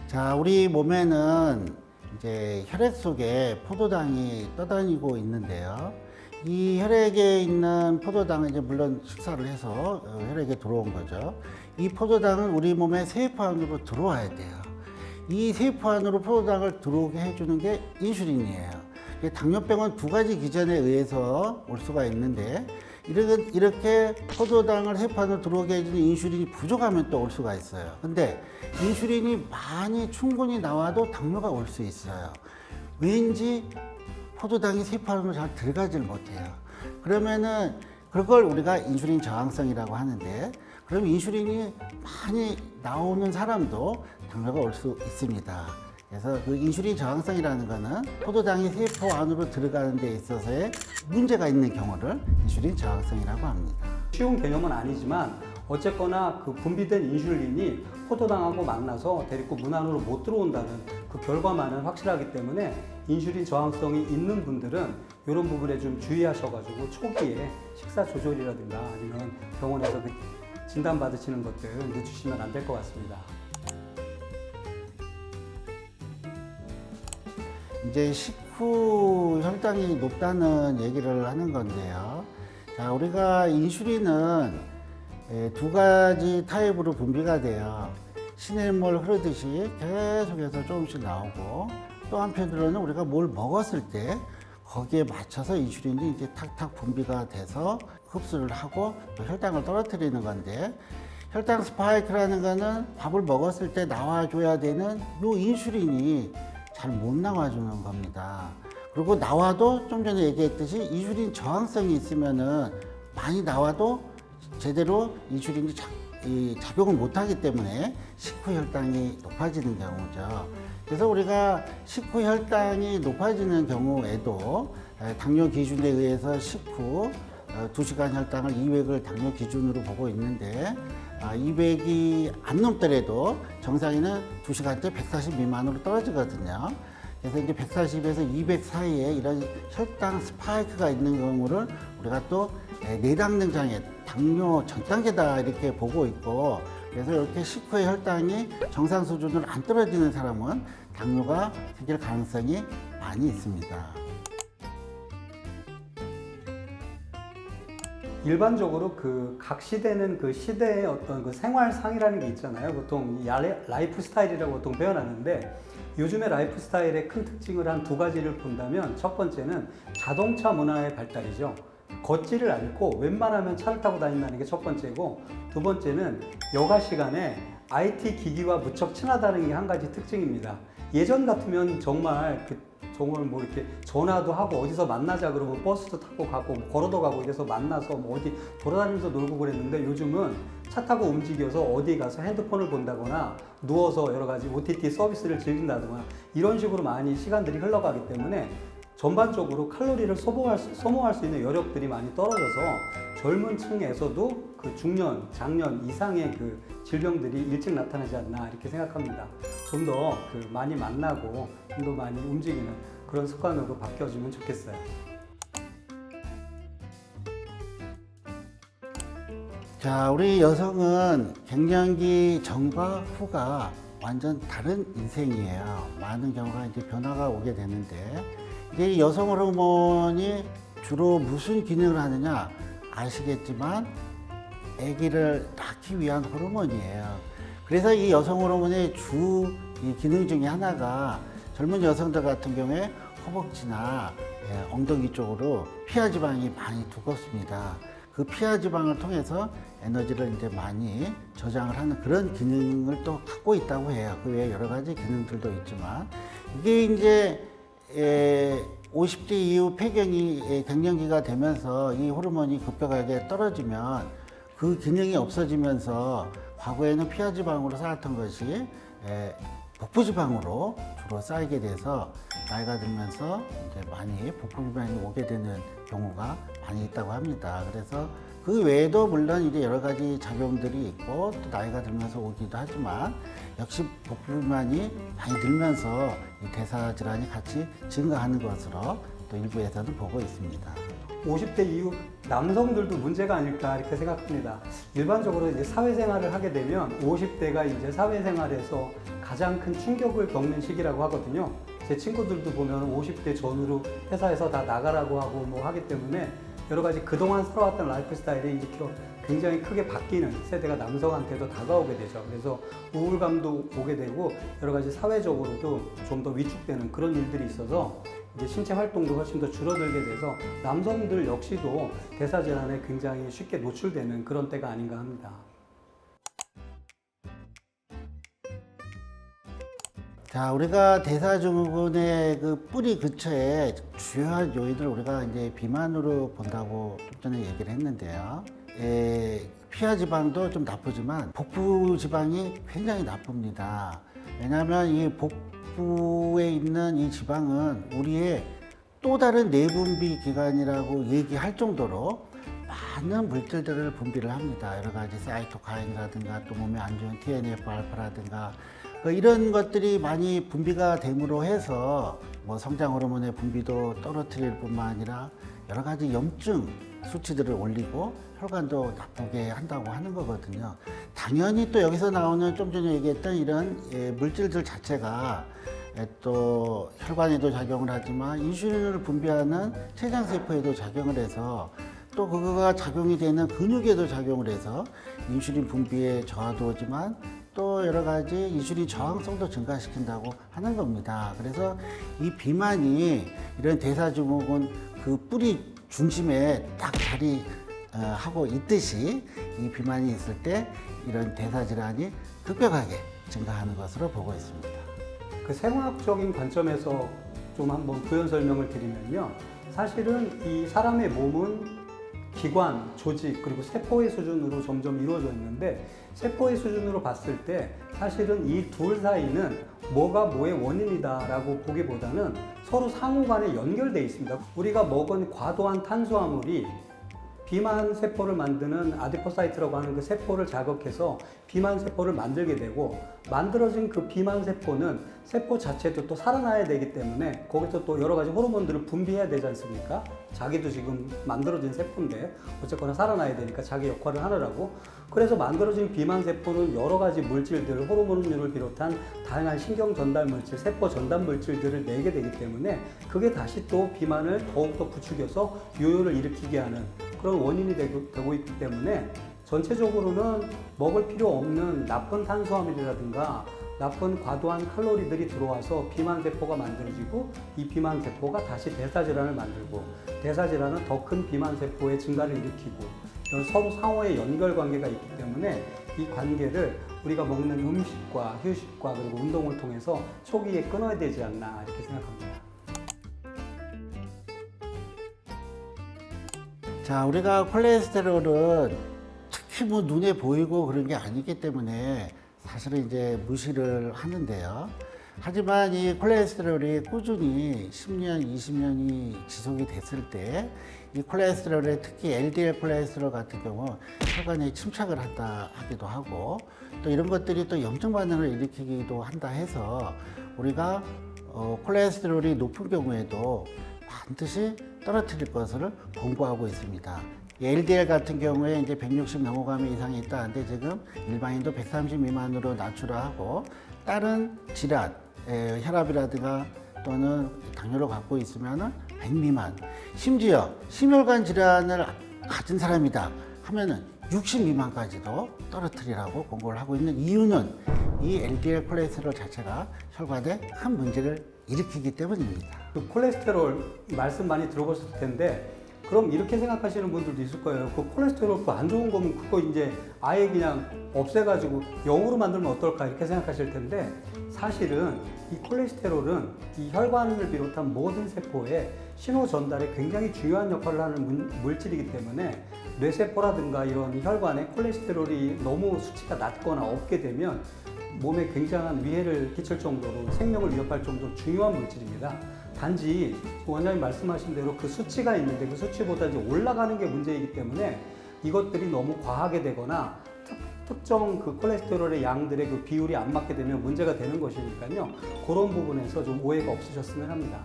자, 우리 몸에는 이제 혈액 속에 포도당이 떠다니고 있는데요. 이 혈액에 있는 포도당은 이제 물론 식사를 해서 혈액에 들어온 거죠. 이 포도당은 우리 몸의 세포 안으로 들어와야 돼요. 이 세포 안으로 포도당을 들어오게 해주는 게 인슐린이에요. 당뇨병은 두 가지 기전에 의해서 올 수가 있는데, 이렇게 포도당을 세포 안으로 들어오게 해주는 인슐린이 부족하면 또 올 수가 있어요. 근데 인슐린이 많이 충분히 나와도 당뇨가 올 수 있어요. 왠지 포도당이 세포 안으로 잘 들어가질 못해요. 그러면은 그걸 우리가 인슐린 저항성이라고 하는데, 그럼 인슐린이 많이 나오는 사람도 당뇨가 올 수 있습니다. 그래서 그 인슐린 저항성이라는 거는 포도당이 세포 안으로 들어가는 데 있어서의 문제가 있는 경우를 인슐린 저항성이라고 합니다. 쉬운 개념은 아니지만 어쨌거나 그 분비된 인슐린이 포도당하고 만나서 데리고 문 안으로 못 들어온다는 그 결과만은 확실하기 때문에 인슐린 저항성이 있는 분들은 이런 부분에 좀 주의하셔가지고 초기에 식사 조절이라든가 아니면 병원에서 그 진단 받으시는 것들 늦추시면 안 될 것 같습니다. 이제 식후 혈당이 높다는 얘기를 하는 건데요. 자, 우리가 인슐린은 두 가지 타입으로 분비가 돼요. 시냇물 흐르듯이 계속해서 조금씩 나오고, 또 한편으로는 우리가 뭘 먹었을 때 거기에 맞춰서 인슐린이 이제 탁탁 분비가 돼서 흡수를 하고 또 혈당을 떨어뜨리는 건데, 혈당 스파이크라는 거는 밥을 먹었을 때 나와줘야 되는 요 인슐린이 잘 못 나와주는 겁니다. 그리고 나와도 좀 전에 얘기했듯이 인슐린 저항성이 있으면은 많이 나와도 제대로 인슐린이 작용을 못하기 때문에 식후 혈당이 높아지는 경우죠. 그래서 우리가 식후 혈당이 높아지는 경우에도 당뇨 기준에 의해서 식후 2시간 혈당을 200을 당뇨 기준으로 보고 있는데, 200이 안 넘더라도 정상인은 2시간 때 140 미만으로 떨어지거든요. 그래서 이제 140에서 200 사이에 이런 혈당 스파이크가 있는 경우를 우리가 또 내당능 장애, 당뇨 전 단계다 이렇게 보고 있고, 그래서 이렇게 식후의 혈당이 정상 수준으로 안 떨어지는 사람은 당뇨가 생길 가능성이 많이 있습니다. 일반적으로 그 각 시대는 그 시대의 어떤 그 생활상이라는 게 있잖아요. 보통 라이프 스타일이라고 보통 표현하는데, 요즘의 라이프 스타일의 큰 특징을 한 두 가지를 본다면, 첫 번째는 자동차 문화의 발달이죠. 걷지를 않고 웬만하면 차를 타고 다닌다는 게 첫 번째고, 두 번째는 여가 시간에 IT 기기와 무척 친하다는 게 한 가지 특징입니다. 예전 같으면 정말 뭐 이렇게 전화도 하고 어디서 만나자 그러면 버스도 타고 가고 뭐 걸어도 가고 이래서 만나서 뭐 어디 돌아다니면서 놀고 그랬는데, 요즘은 차 타고 움직여서 어디 가서 핸드폰을 본다거나 누워서 여러 가지 OTT 서비스를 즐긴다거나 이런 식으로 많이 시간들이 흘러가기 때문에 전반적으로 칼로리를 소모할 수 있는 여력들이 많이 떨어져서 젊은 층에서도 그 중년, 장년 이상의 그 질병들이 일찍 나타나지 않나 이렇게 생각합니다. 좀 더 그 많이 만나고 좀 더 많이 움직이는 그런 습관으로 바뀌어주면 좋겠어요. 자, 우리 여성은 갱년기 전과 후가 완전 다른 인생이에요. 많은 경우가 이제 변화가 오게 되는데, 이제 여성 호르몬이 주로 무슨 기능을 하느냐 아시겠지만 아기를 낳기 위한 호르몬이에요. 그래서 이 여성 호르몬의 주 기능 중에 하나가 젊은 여성들 같은 경우에 허벅지나 엉덩이 쪽으로 피하 지방이 많이 두껍습니다. 그 피하 지방을 통해서 에너지를 이제 많이 저장을 하는 그런 기능을 또 갖고 있다고 해요. 그 외에 여러 가지 기능들도 있지만, 이게 이제 50대 이후 폐경이 갱년기가 되면서 이 호르몬이 급격하게 떨어지면 그 기능이 없어지면서 과거에는 피하지방으로 쌓았던 것이 복부지방으로 주로 쌓이게 돼서 나이가 들면서 이제 많이 복부지방이 오게 되는 경우가 많이 있다고 합니다. 그래서 그 외에도 물론 이제 여러 가지 작용들이 있고 또 나이가 들면서 오기도 하지만, 역시 복부비만이 많이 들면서 이 대사 질환이 같이 증가하는 것으로 또 일부에서는 보고 있습니다. 50대 이후 남성들도 문제가 아닐까 이렇게 생각합니다. 일반적으로 이제 사회생활을 하게 되면 50대가 이제 사회생활에서 가장 큰 충격을 겪는 시기라고 하거든요. 제 친구들도 보면 50대 전후로 회사에서 다 나가라고 하고 뭐 하기 때문에 여러 가지 그동안 살아왔던 라이프 스타일이 이제 굉장히 크게 바뀌는 세대가 남성한테도 다가오게 되죠. 그래서 우울감도 오게 되고 여러 가지 사회적으로도 좀 더 위축되는 그런 일들이 있어서 이제 신체 활동도 훨씬 더 줄어들게 돼서 남성들 역시도 대사질환에 굉장히 쉽게 노출되는 그런 때가 아닌가 합니다. 자, 우리가 대사증후군의 그 뿌리 근처에 주요한 요인을 우리가 이제 비만으로 본다고 좀 전에 얘기를 했는데요. 피하 지방도 좀 나쁘지만 복부 지방이 굉장히 나쁩니다. 왜냐하면 이 복부에 있는 이 지방은 우리의 또 다른 내분비 기관이라고 얘기할 정도로 많은 물질들을 분비를 합니다. 여러 가지 사이토카인이라든가 또 몸에 안 좋은 TNF-알파라든가 이런 것들이 많이 분비가 됨으로 해서 뭐 성장 호르몬의 분비도 떨어뜨릴 뿐만 아니라 여러 가지 염증 수치들을 올리고 혈관도 나쁘게 한다고 하는 거거든요. 당연히 또 여기서 나오는 좀 전에 얘기했던 이런 물질들 자체가 또 혈관에도 작용을 하지만 인슐린을 분비하는 췌장세포에도 작용을 해서 또 그거가 작용이 되는 근육에도 작용을 해서 인슐린 분비에 저하도 오지만 또 여러 가지 인슐린 저항성도 증가시킨다고 하는 겁니다. 그래서 이 비만이 이런 대사증후군 그 뿌리 중심에 딱 자리하고 있듯이 이 비만이 있을 때 이런 대사질환이 급격하게 증가하는 것으로 보고 있습니다. 그 생화학적인 관점에서 좀 한번 부연 설명을 드리면요. 사실은 이 사람의 몸은 기관, 조직, 그리고 세포의 수준으로 점점 이루어져 있는데 세포의 수준으로 봤을 때 사실은 이 둘 사이는 뭐가 뭐의 원인이다라고 보기보다는 서로 상호간에 연결되어 있습니다. 우리가 먹은 과도한 탄수화물이 비만 세포를 만드는 아디포사이트라고 하는 그 세포를 자극해서 비만 세포를 만들게 되고 만들어진 그 비만 세포는 세포 자체도 또 살아나야 되기 때문에 거기서 또 여러 가지 호르몬들을 분비해야 되지 않습니까? 자기도 지금 만들어진 세포인데 어쨌거나 살아나야 되니까 자기 역할을 하느라고 그래서 만들어진 비만 세포는 여러 가지 물질들, 호르몬류를 비롯한 다양한 신경 전달 물질, 세포 전달 물질들을 내게 되기 때문에 그게 다시 또 비만을 더욱더 부추겨서 요요를 일으키게 하는 그런 원인이 되고 있기 때문에 전체적으로는 먹을 필요 없는 나쁜 탄수화물이라든가 나쁜 과도한 칼로리들이 들어와서 비만세포가 만들어지고 이 비만세포가 다시 대사질환을 만들고 대사질환은 더 큰 비만세포의 증가를 일으키고 이런 서로 상호의 연결관계가 있기 때문에 이 관계를 우리가 먹는 음식과 휴식과 그리고 운동을 통해서 초기에 끊어야 되지 않나 이렇게 생각합니다. 자, 우리가 콜레스테롤은 특히 뭐 눈에 보이고 그런 게 아니기 때문에 사실은 이제 무시를 하는데요. 하지만 이 콜레스테롤이 꾸준히 10년, 20년이 지속이 됐을 때 이 콜레스테롤에 특히 LDL 콜레스테롤 같은 경우 혈관에 침착을 한다 하기도 하고 또 이런 것들이 또 염증 반응을 일으키기도 한다 해서 우리가 콜레스테롤이 높은 경우에도 반드시 떨어뜨릴 것을 권고하고 있습니다. LDL 같은 경우에 이제 160 넘어가면 이상이 있다는데 지금 일반인도 130 미만으로 낮추라 하고 다른 질환, 혈압이라든가 또는 당뇨를 갖고 있으면 100 미만, 심지어 심혈관 질환을 가진 사람이다 하면은 60 미만까지도 떨어뜨리라고 권고를 하고 있는 이유는 이 LDL 콜레스테롤 자체가 혈관에 큰 문제를 일으키기 때문입니다. 그 콜레스테롤 말씀 많이 들어보셨을 텐데 그럼 이렇게 생각하시는 분들도 있을 거예요. 그 콜레스테롤 안 좋은 거면 그거 이제 아예 그냥 없애가지고 0으로 만들면 어떨까 이렇게 생각하실 텐데 사실은 이 콜레스테롤은 이 혈관을 비롯한 모든 세포에 신호 전달에 굉장히 중요한 역할을 하는 물질이기 때문에 뇌세포라든가 이런 혈관에 콜레스테롤이 너무 수치가 낮거나 없게 되면 몸에 굉장한 위해를 끼칠 정도로 생명을 위협할 정도로 중요한 물질입니다. 단지 원장님 말씀하신 대로 그 수치가 있는데 그 수치보다 이제 올라가는 게 문제이기 때문에 이것들이 너무 과하게 되거나 특정 그 콜레스테롤의 양들의 그 비율이 안 맞게 되면 문제가 되는 것이니까요. 그런 부분에서 좀 오해가 없으셨으면 합니다.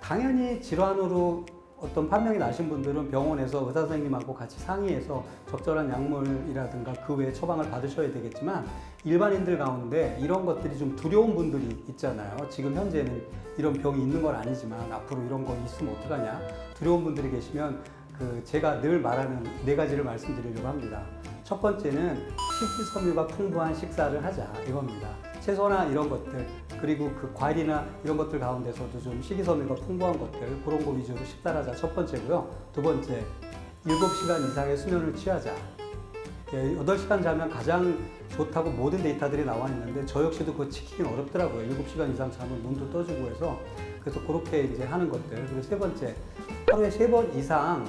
당연히 질환으로 어떤 판명이 나신 분들은 병원에서 의사 선생님하고 같이 상의해서 적절한 약물이라든가 그 외에 처방을 받으셔야 되겠지만 일반인들 가운데 이런 것들이 좀 두려운 분들이 있잖아요. 지금 현재는 이런 병이 있는 건 아니지만 앞으로 이런 거 있으면 어떡하냐 두려운 분들이 계시면 제가 늘 말하는 4가지를 말씀드리려고 합니다. 첫 번째는 식이섬유가 풍부한 식사를 하자 이겁니다. 채소나 이런 것들 그리고 그 과일이나 이런 것들 가운데서도 좀 식이섬유가 풍부한 것들 그런 거 위주로 식사를 하자 첫 번째고요. 두 번째 7시간 이상의 수면을 취하자. 8시간 자면 가장 좋다고 모든 데이터들이 나와 있는데 저 역시도 그거 지키긴 어렵더라고요. 7시간 이상 자면 눈도 떠지고 해서 그래서 그렇게 이제 하는 것들. 그리고 세 번째 하루에 3번 이상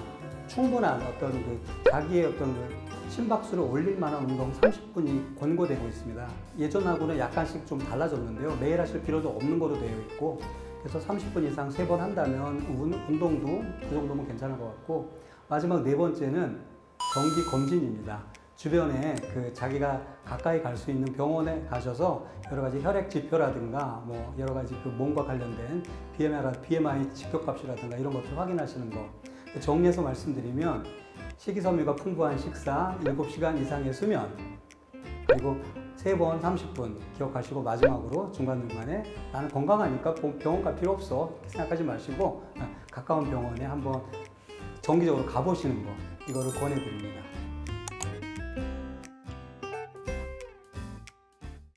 충분한 어떤 자기의 어떤 심박수를 올릴 만한 운동 30분이 권고되고 있습니다. 예전하고는 약간씩 좀 달라졌는데요. 매일 하실 필요도 없는 거로 되어 있고 그래서 30분 이상 3번 한다면 운동도 그 정도면 괜찮을 것 같고 마지막 4번째는 정기 검진입니다. 주변에 자기가 가까이 갈 수 있는 병원에 가셔서 여러 가지 혈액 지표라든가 뭐 여러 가지 몸과 관련된 BMI 지표값이라든가 이런 것들 확인하시는 거. 정리해서 말씀드리면 식이섬유가 풍부한 식사, 7시간 이상의 수면, 그리고 3번 30분 기억하시고 마지막으로 중간중간에 나는 건강하니까 병원 갈 필요 없어 생각하지 마시고 가까운 병원에 한번 정기적으로 가보시는 거 이거를 권해드립니다.